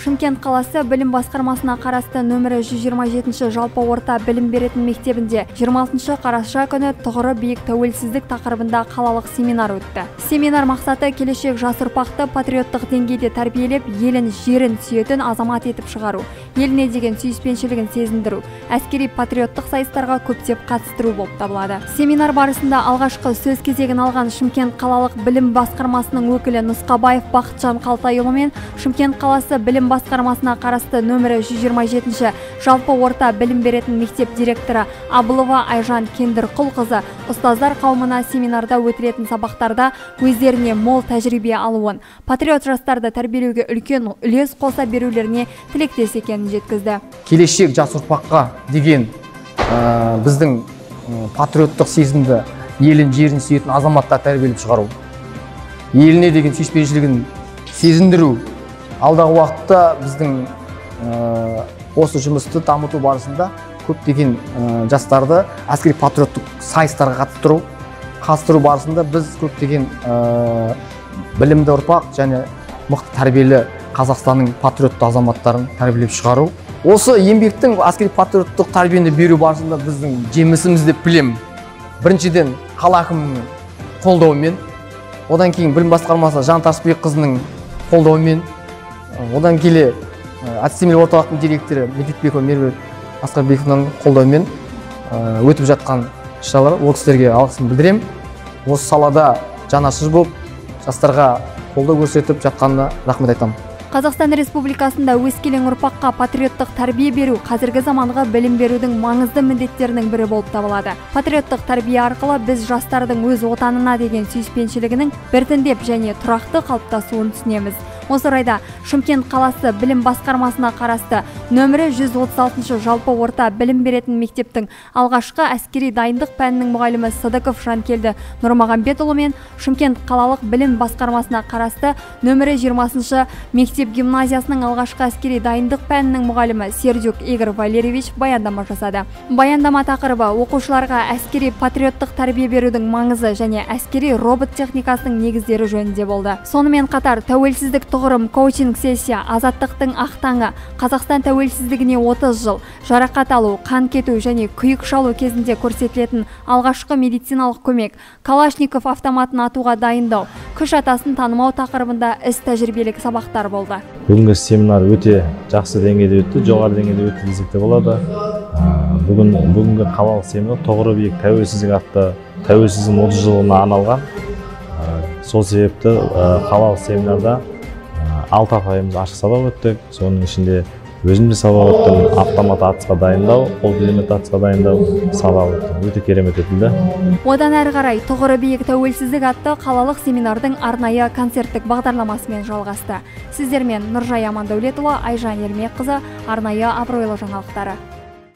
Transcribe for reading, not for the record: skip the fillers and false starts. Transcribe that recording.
Шымкент қаласы білім басқармасына қарасты нөмірі 127 жалпы орта білім беретін мектебінде 26 қараша күні тұғыры биік тәуелсіздік тақырыбында қалалық семинар өтті. Семинар мақсаты келешек жас ұрпақты патриоттық деңгейде тәрбиелеп, елін, жерін сүйетін азамат етіп шығару, еліне деген сүйіспеншілігін сезіндіру, әскери патриоттық сайыстарға көптеп қатыстыру болып табылады. Семинар барысында алғашқы сөз кезегін алған Шымкент қалалық білім басқармасының өкілі Нұсқабаев Бақытжан Қалтайұлы мен Шымкент қаласы білім басқармасына қарасты нөмірі 127 жалпы орта білім беретін мектеп директоры Абылова Айжан Кендірқұлқызы ұстаздар қауымына семинарда өтілетін сабақтарда өздеріне мол тәжірибе алуын, патриот жастарды тәрбиелеуге үлкен үлес қоса берулеріне тілектес екенін жеткізді. Келешек жас ұрпаққа деген біздің патриоттық сезімді, елін, жерін сүйетін азаматтар тәрбиелеп шығару, еліне деген сүйіспеншілігін сезіндіру, алдағы уақытта біздің осы жұмысты дамыту барысында көптеген жастарды әскери патриоттық сайыстарға қатыстыру барысында біз көптеген білімді ұрпақ және мықты тәрбиелі Қазақстанның патриотты азаматтарын тәрбиелеп шығару. Осы еңбектің әскери патриоттық тәрбиені беру барысында біздің жемісіміз деп білем. Біріншіден қала әкімінің қолдауымен, одан кейін білім басқармасы Жан Тарсбекқызының қолдауымен, одан келе әдістемелік орталықтың директоры Медетбекова Меруерт Асқарбековнаның қолдауымен өтіп жатқан іс-шаралар, ол кісілерге алғысымды білдірем. Осы салада жанашыр болып, жастарға қолдау көрсетіп жатқанына рахмет айтамын. Қазақстан Республикасында өскелең ұрпаққа патриоттық тәрбие беру қазіргі заманғы білім берудің маңызды міндеттерінің бірі болып табылады. Патриоттық тәрбие арқылы біз жастардың өз отанына деген сүйіспеншілігінің біртіндеп және тұрақты қалыптасуын түсінеміз. Осы орайда Шымкент қаласы білім басқармасына қарасты нөмірі 136 жалпы орта білім беретін мектептің алғашқы әскери дайындық пәнінің мұғалімі Сыдықов Жанкелді Нұрмағамбетұлы мен Шымкент қалалық білім басқармасына қарасты нөмірі 20 мектеп гимназиясының алғашқы әскери дайындық пәнінің мұғалімі Сердюк Игорь Валерьевич баяндама жасады. Баяндама тақырыбы оқушыларға әскери патриоттық тәрбие берудің маңызы және әскери робот техникасының негіздері жөнінде болды. Сонымен қатар тәуелсіздік тұғырым коучинг сессия, азаттықтың ақтаңы, Қазақстан тәуелсіздігіне 30 жыл, жарақат алу, қан кету және күйік шалу кезінде көрсетілетін алғашқы медициналық көмек, Калашников автоматын атуға дайындау, күш атасын танымау тақырыбында іс тәжірибелік сабақтар болды. Бүгінгі семинар өте жақсы деңгейде өтті, жоғары деңгейде өтті десек те болады. Бүгінгі қалалық семинар тұғыры биік тәуелсіздік атты тәуелсіздіктің 30 жылына арналған. Сол себепті қалалық семинарда 6 апайымыз ашық сабақ өттік. Соның ішінде өзім де сабақ өттім, автомат атысқа дайындау, қол пулемет атысқа дайындау сабақ өттім. Өте керемет өтілді. Одан әрі қарай тұғыры биік тәуелсіздік атты қалалық семинардың арнайы концерттік бағдарламасымен жалғасты. Сіздермен Нұржай Амандәулетұлы, Айжан Ермекқызы, арнайы абыройлы жаңалықтары.